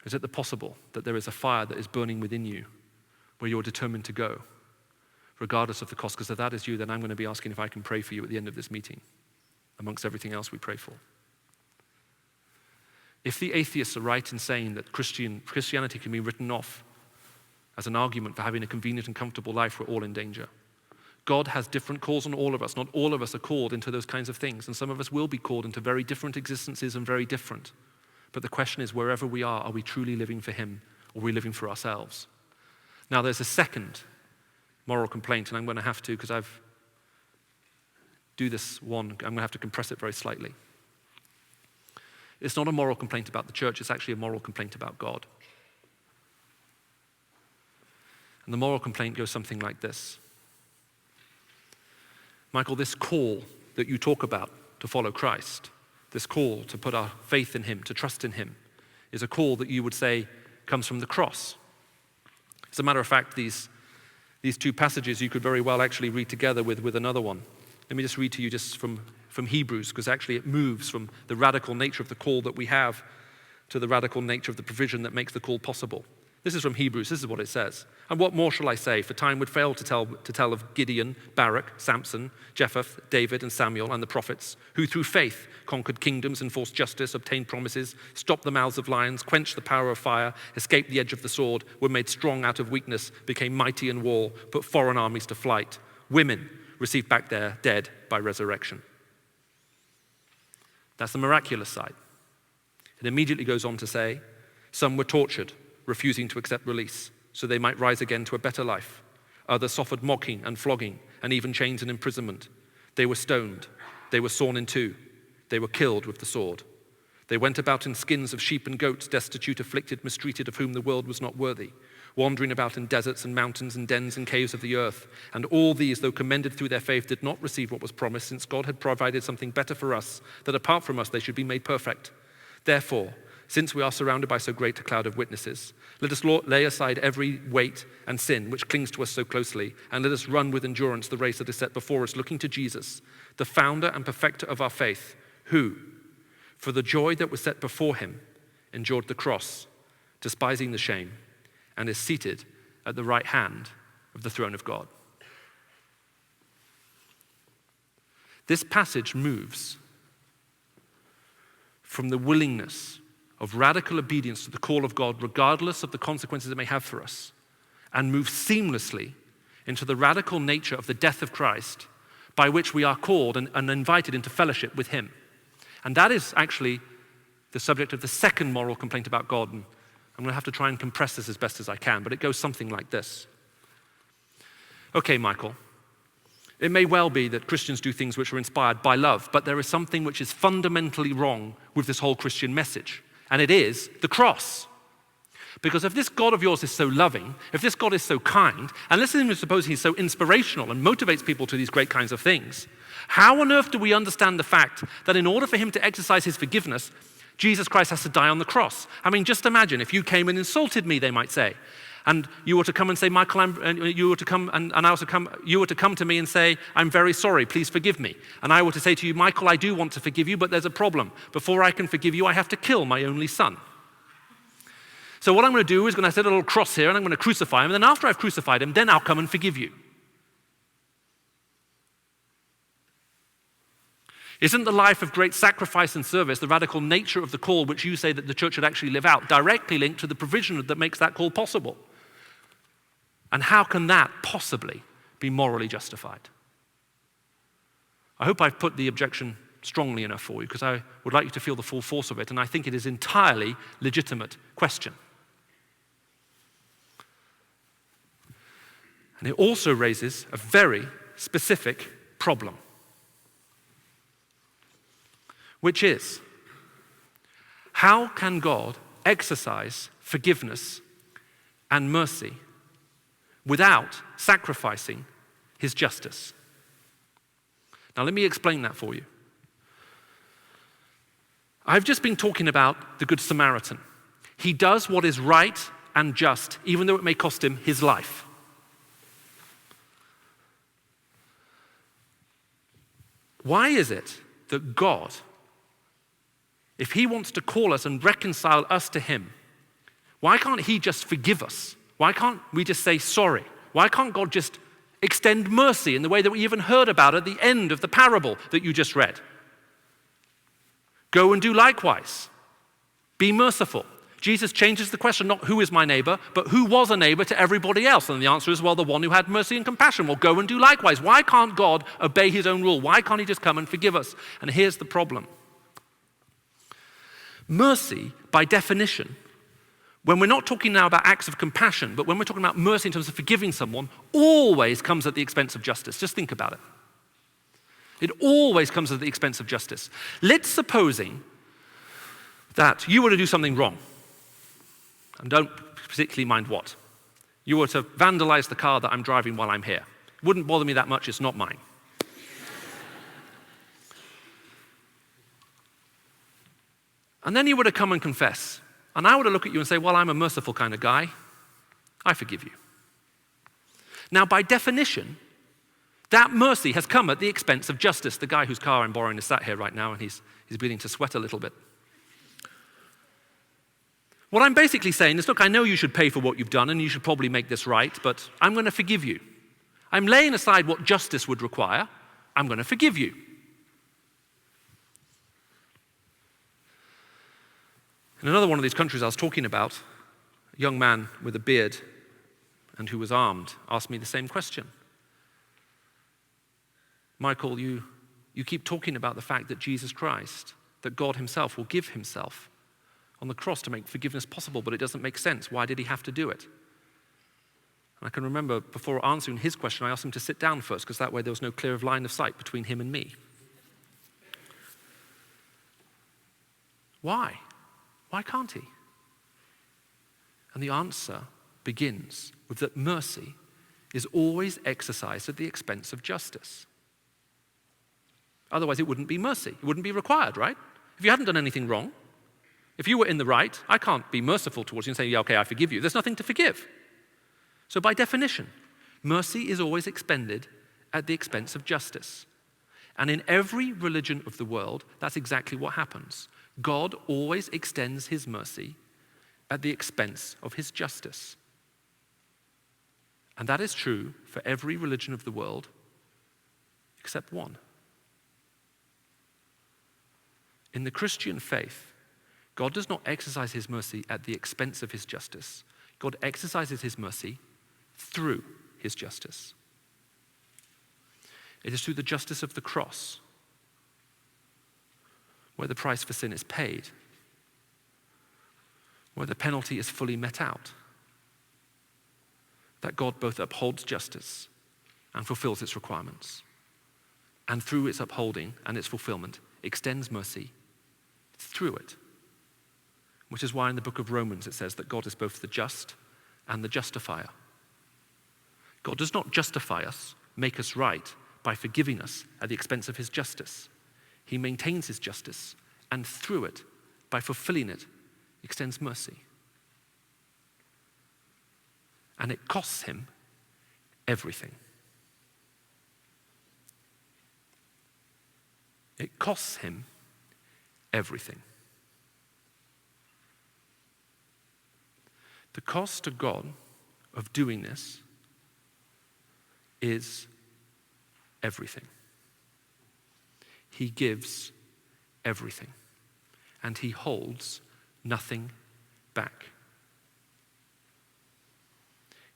Is it possible that there is a fire that is burning within you where you're determined to go, regardless of the cost? Because if that is you, then I'm going to be asking if I can pray for you at the end of this meeting, amongst everything else we pray for. If the atheists are right in saying that Christianity can be written off as an argument for having a convenient and comfortable life, we're all in danger. God has different calls on all of us. Not all of us are called into those kinds of things, and some of us will be called into very different existences and very different. But the question is, wherever we are we truly living for Him, or are we living for ourselves? Now, there's a second moral complaint, and I'm going to have to, because I'm going to have to compress it very slightly. It's not a moral complaint about the church, it's actually a moral complaint about God. And the moral complaint goes something like this. Michael, this call that you talk about to follow Christ, this call to put our faith in Him, to trust in Him, is a call that you would say comes from the cross. As a matter of fact, these two passages you could very well actually read together with another one. Let me just read to you just from Hebrews, because actually it moves from the radical nature of the call that we have to the radical nature of the provision that makes the call possible. This is from Hebrews. This is what it says. And what more shall I say? For time would fail to tell of Gideon, Barak, Samson, Jephthah, David, and Samuel, and the prophets, who through faith conquered kingdoms, enforced justice, obtained promises, stopped the mouths of lions, quenched the power of fire, escaped the edge of the sword, were made strong out of weakness, became mighty in war, put foreign armies to flight. Women received back their dead by resurrection. That's the miraculous side. It immediately goes on to say, some were tortured, refusing to accept release, so they might rise again to a better life. Others suffered mocking and flogging, and even chains and imprisonment. They were stoned. They were sawn in two. They were killed with the sword. They went about in skins of sheep and goats, destitute, afflicted, mistreated, of whom the world was not worthy, wandering about in deserts and mountains and dens and caves of the earth. And all these, though commended through their faith, did not receive what was promised, since God had provided something better for us, that apart from us they should be made perfect. Therefore, since we are surrounded by so great a cloud of witnesses, let us lay aside every weight and sin which clings to us so closely, and let us run with endurance the race that is set before us, looking to Jesus, the founder and perfecter of our faith, who, for the joy that was set before him, endured the cross, despising the shame, and is seated at the right hand of the throne of God. This passage moves from the willingness of radical obedience to the call of God, regardless of the consequences it may have for us, and moves seamlessly into the radical nature of the death of Christ, by which we are called and invited into fellowship with him. And that is actually the subject of the second moral complaint about God. And I'm going to have to try and compress this as best as I can, but it goes something like this. Okay, Michael, it may well be that Christians do things which are inspired by love, but there is something which is fundamentally wrong with this whole Christian message, and it is the cross. Because if this God of yours is so loving, if this God is so kind, and let's even suppose he's so inspirational and motivates people to these great kinds of things, how on earth do we understand the fact that in order for him to exercise his forgiveness, Jesus Christ has to die on the cross? I mean, just imagine if you came and insulted me, they might say, and you were to come and say, Michael, you were to come to me and say, I'm very sorry, please forgive me. And I were to say to you, Michael, I do want to forgive you, but there's a problem. Before I can forgive you, I have to kill my only son. So what I'm going to do is going to set a little cross here and I'm going to crucify him. And then after I've crucified him, then I'll come and forgive you. Isn't the life of great sacrifice and service, the radical nature of the call which you say that the church should actually live out, directly linked to the provision that makes that call possible? And how can that possibly be morally justified? I hope I've put the objection strongly enough for you, because I would like you to feel the full force of it, and I think it is an entirely legitimate question. And it also raises a very specific problem, which is, how can God exercise forgiveness and mercy without sacrificing his justice? Now let me explain that for you. I've just been talking about the Good Samaritan. He does what is right and just, even though it may cost him his life. Why is it that God, if he wants to call us and reconcile us to him, why can't he just forgive us? Why can't we just say sorry? Why can't God just extend mercy in the way that we even heard about at the end of the parable that you just read? Go and do likewise. Be merciful. Jesus changes the question, not who is my neighbor, but who was a neighbor to everybody else. And the answer is, well, the one who had mercy and compassion. Well, go and do likewise. Why can't God obey his own rule? Why can't he just come and forgive us? And here's the problem. Mercy, by definition, when we're not talking now about acts of compassion, but when we're talking about mercy in terms of forgiving someone, always comes at the expense of justice. Just think about it. It always comes at the expense of justice. Let's supposing that you were to do something wrong, and don't particularly mind what. You were to vandalize the car that I'm driving while I'm here. It wouldn't bother me that much, it's not mine. And then you were to come and confess. And I were to look at you and say, well, I'm a merciful kind of guy. I forgive you. Now, by definition, that mercy has come at the expense of justice. The guy whose car I'm borrowing is sat here right now, and he's beginning to sweat a little bit. What I'm basically saying is, look, I know you should pay for what you've done and you should probably make this right, but I'm going to forgive you. I'm laying aside what justice would require. I'm going to forgive you. In another one of these countries I was talking about, a young man with a beard and who was armed asked me the same question. Michael, you keep talking about the fact that Jesus Christ, that God himself will give himself on the cross to make forgiveness possible, but it doesn't make sense. Why did he have to do it? And I can remember before answering his question, I asked him to sit down first, because that way there was no clear line of sight between him and me. Why? Why can't he? And the answer begins with that mercy is always exercised at the expense of justice. Otherwise, it wouldn't be mercy. It wouldn't be required, right? If you hadn't done anything wrong, if you were in the right, I can't be merciful towards you and say, yeah, okay, I forgive you. There's nothing to forgive. So by definition, mercy is always expended at the expense of justice. And in every religion of the world, that's exactly what happens. God always extends his mercy at the expense of his justice. And that is true for every religion of the world except one. In the Christian faith, God does not exercise his mercy at the expense of his justice. God exercises his mercy through his justice. It is through the justice of the cross, where the price for sin is paid, where the penalty is fully met out, that God both upholds justice and fulfills its requirements, and through its upholding and its fulfillment, extends mercy through it. Which is why in the book of Romans it says that God is both the just and the justifier. God does not justify us, make us right, by forgiving us at the expense of his justice. He maintains his justice, and through it, by fulfilling it, extends mercy. And it costs him everything. It costs him everything. The cost to God of doing this is everything. He gives everything, and he holds nothing back.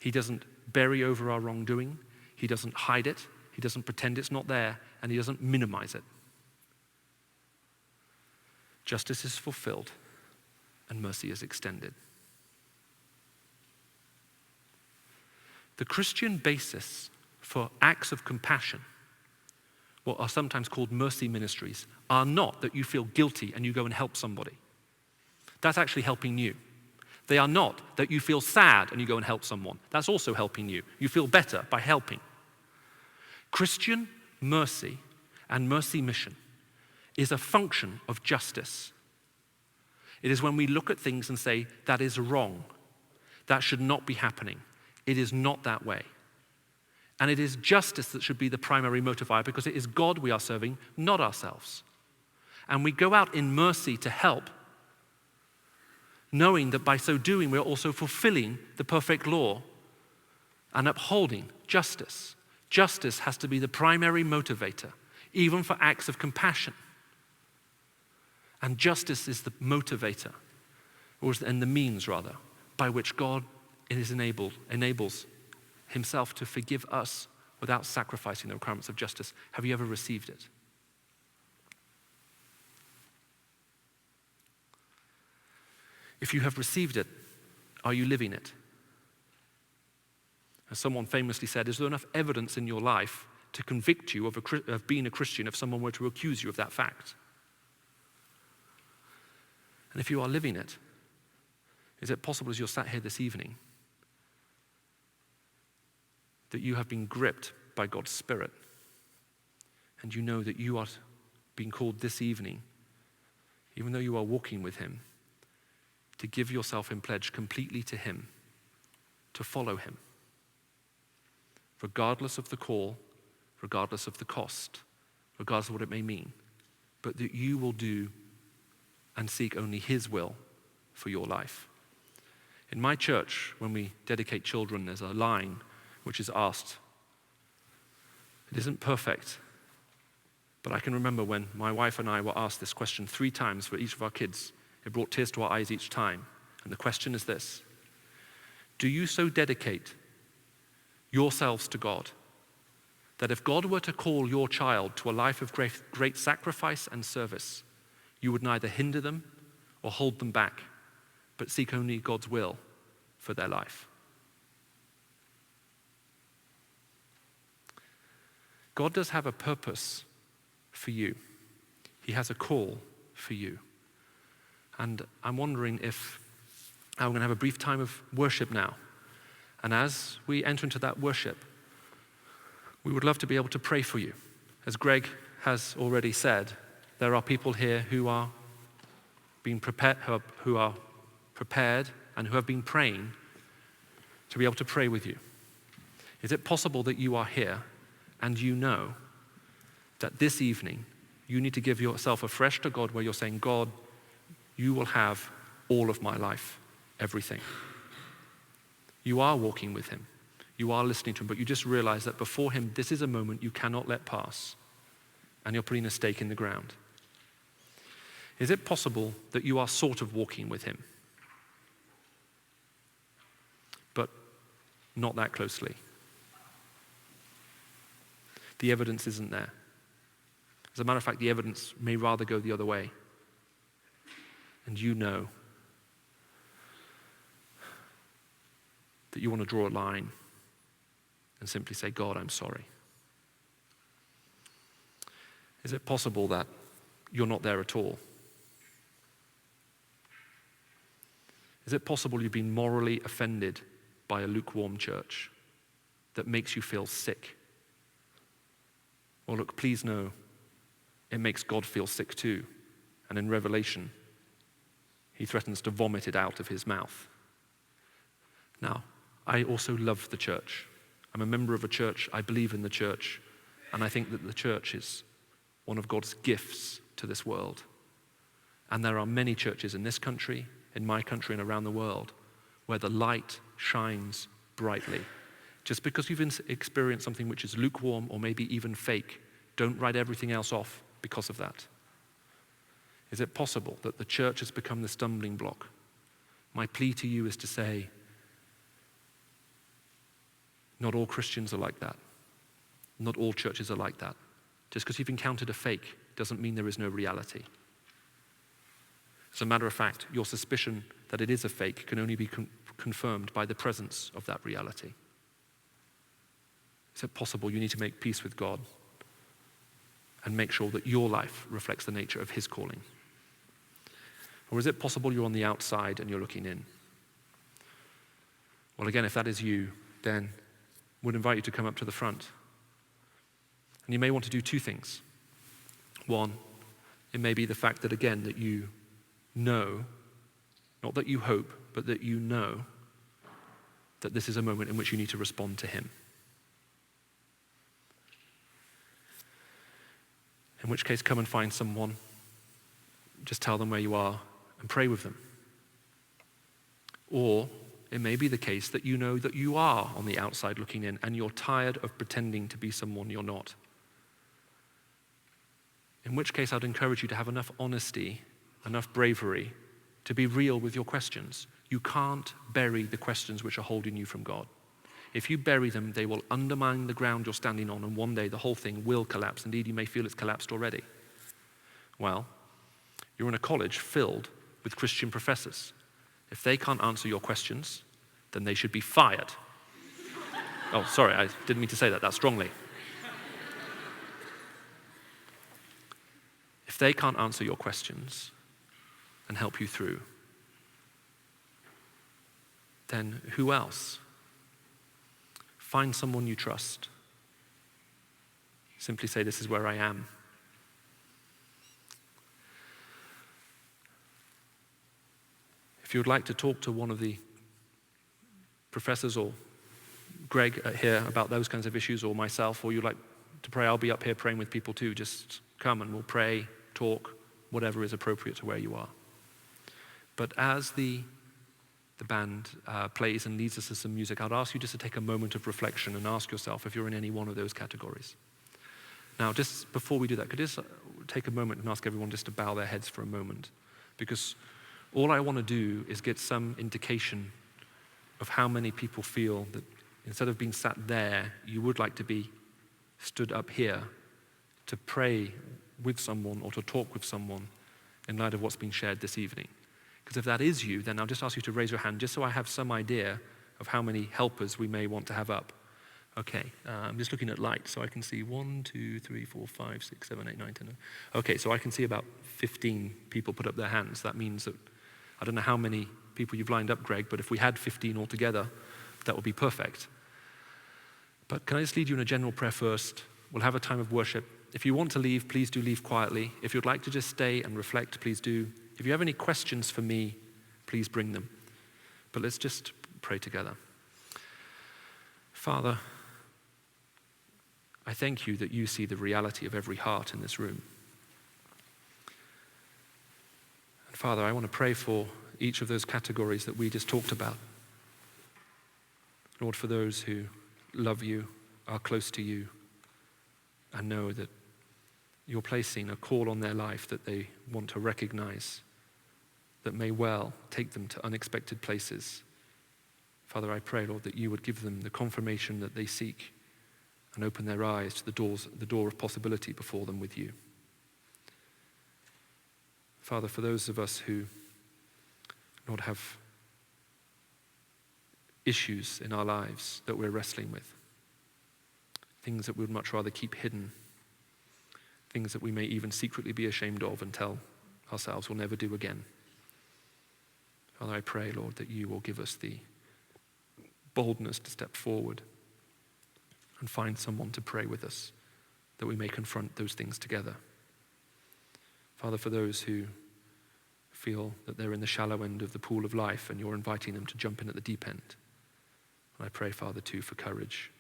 He doesn't bury over our wrongdoing, he doesn't hide it, he doesn't pretend it's not there, and he doesn't minimize it. Justice is fulfilled, and mercy is extended. The Christian basis for acts of compassion, what are sometimes called mercy ministries, are not that you feel guilty and you go and help somebody. That's actually helping you. They are not that you feel sad and you go and help someone. That's also helping you. You feel better by helping. Christian mercy and mercy mission is a function of justice. It is when we look at things and say, that is wrong. That should not be happening. It is not that way. And it is justice that should be the primary motivator, because it is God we are serving, not ourselves. And we go out in mercy to help, knowing that by so doing we're also fulfilling the perfect law and upholding justice. Justice has to be the primary motivator, even for acts of compassion. And justice is the motivator, and the means rather, by which God enables himself to forgive us without sacrificing the requirements of justice. Have you ever received it? If you have received it, are you living it? As someone famously said, is there enough evidence in your life to convict you of being a Christian if someone were to accuse you of that fact? And if you are living it, is it possible as you're sat here this evening that you have been gripped by God's Spirit and you know that you are being called this evening, even though you are walking with him, to give yourself in pledge completely to him, to follow him, regardless of the call, regardless of the cost, regardless of what it may mean, but that you will do and seek only his will for your life. In my church, when we dedicate children, there's a line which is asked. It isn't perfect, but I can remember when my wife and I were asked this question 3 times for each of our kids. It brought tears to our eyes each time. And the question is this: do you so dedicate yourselves to God that if God were to call your child to a life of great sacrifice and service, you would neither hinder them or hold them back, but seek only God's will for their life? God does have a purpose for you. He has a call for you. And I'm wondering if I'm going to have a brief time of worship now. And as we enter into that worship, we would love to be able to pray for you. As Greg has already said, there are people here who are being prepared, who are prepared and who have been praying to be able to pray with you. Is it possible that you are here and you know that this evening you need to give yourself afresh to God, where you're saying, God, you will have all of my life, everything. You are walking with him. You are listening to him, but you just realize that before him, this is a moment you cannot let pass, and you're putting a stake in the ground. Is it possible that you are sort of walking with him, but not that closely? The evidence isn't there. As a matter of fact, the evidence may rather go the other way. And you know that you want to draw a line and simply say, God, I'm sorry. Is it possible that you're not there at all? Is it possible you've been morally offended by a lukewarm church that makes you feel sick? Well, look, please know, it makes God feel sick too. And in Revelation, he threatens to vomit it out of his mouth. Now, I also love the church. I'm a member of a church. I believe in the church. And I think that the church is one of God's gifts to this world. And there are many churches in this country, in my country, and around the world where the light shines brightly. Just because you've experienced something which is lukewarm or maybe even fake, don't write everything else off because of that. Is it possible that the church has become the stumbling block? My plea to you is to say, not all Christians are like that. Not all churches are like that. Just because you've encountered a fake doesn't mean there is no reality. As a matter of fact, your suspicion that it is a fake can only be confirmed by the presence of that reality. Is it possible you need to make peace with God and make sure that your life reflects the nature of his calling? Or is it possible you're on the outside and you're looking in? Well, again, if that is you, then I would invite you to come up to the front. And you may want to do 2 things. One, it may be the fact that, again, that you know, not that you hope, but that you know that this is a moment in which you need to respond to him. In which case, come and find someone, just tell them where you are and pray with them. Or it may be the case that you know that you are on the outside looking in and you're tired of pretending to be someone you're not. In which case, I'd encourage you to have enough honesty, enough bravery to be real with your questions. You can't bury the questions which are holding you from God. If you bury them, they will undermine the ground you're standing on, and one day the whole thing will collapse. Indeed, you may feel it's collapsed already. Well, you're in a college filled with Christian professors. If they can't answer your questions, then they should be fired. Oh, sorry, I didn't mean to say that strongly. If they can't answer your questions and help you through, then who else? Find someone you trust. Simply say, this is where I am. If you would like to talk to one of the professors or Greg here about those kinds of issues, or myself, or you'd like to pray, I'll be up here praying with people too. Just come and we'll pray, talk, whatever is appropriate to where you are. But as the the band plays and leads us to some music, I'd ask you just to take a moment of reflection and ask yourself if you're in any one of those categories. Now, just before we do that, could you just take a moment and ask everyone just to bow their heads for a moment? Because all I want to do is get some indication of how many people feel that instead of being sat there, you would like to be stood up here to pray with someone or to talk with someone in light of what's been shared this evening. Because if that is you, then I'll just ask you to raise your hand just so I have some idea of how many helpers we may want to have up. Okay, I'm just looking at light, so I can see 1, 2, 3, 4, 5, 6, 7, 8, 9, 10. Okay, so I can see about 15 people put up their hands. That means that, I don't know how many people you've lined up, Greg, but if we had 15 altogether, that would be perfect. But can I just lead you in a general prayer first? We'll have a time of worship. If you want to leave, please do leave quietly. If you'd like to just stay and reflect, please do. If you have any questions for me, please bring them. But let's just pray together. Father, I thank you that you see the reality of every heart in this room. And Father, I want to pray for each of those categories that we just talked about. Lord, for those who love you, are close to you, and know that you're placing a call on their life that they want to recognize, that may well take them to unexpected places. Father, I pray, Lord, that you would give them the confirmation that they seek and open their eyes to the door of possibility before them with you. Father, for those of us who, Lord, have issues in our lives that we're wrestling with, things that we would much rather keep hidden, things that we may even secretly be ashamed of and tell ourselves we'll never do again. Father, I pray, Lord, that you will give us the boldness to step forward and find someone to pray with us, that we may confront those things together. Father, for those who feel that they're in the shallow end of the pool of life and you're inviting them to jump in at the deep end, I pray, Father, too, for courage,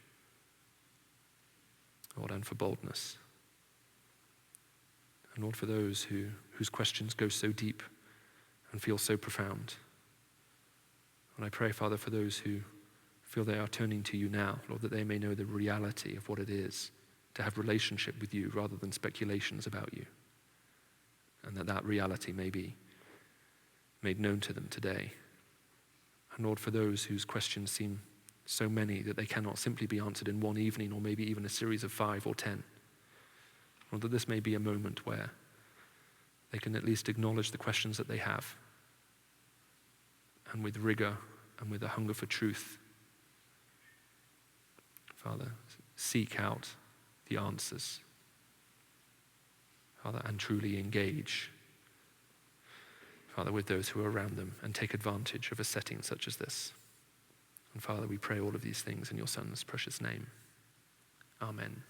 Lord, and for boldness. And Lord, for those whose questions go so deep and feel so profound. And I pray, Father, for those who feel they are turning to you now, Lord, that they may know the reality of what it is to have relationship with you rather than speculations about you. And that reality may be made known to them today. And Lord, for those whose questions seem so many that they cannot simply be answered in one evening or maybe even a series of 5 or 10, Lord, that this may be a moment where they can at least acknowledge the questions that they have, and with rigor and with a hunger for truth, Father, seek out the answers, Father, and truly engage, Father, with those who are around them and take advantage of a setting such as this. And Father, we pray all of these things in your Son's precious name. Amen.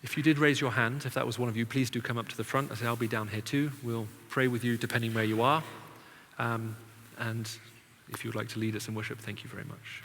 If you did raise your hand, if that was one of you, please do come up to the front. I'll be down here too. We'll pray with you depending where you are. And if you would like to lead us in worship, thank you very much.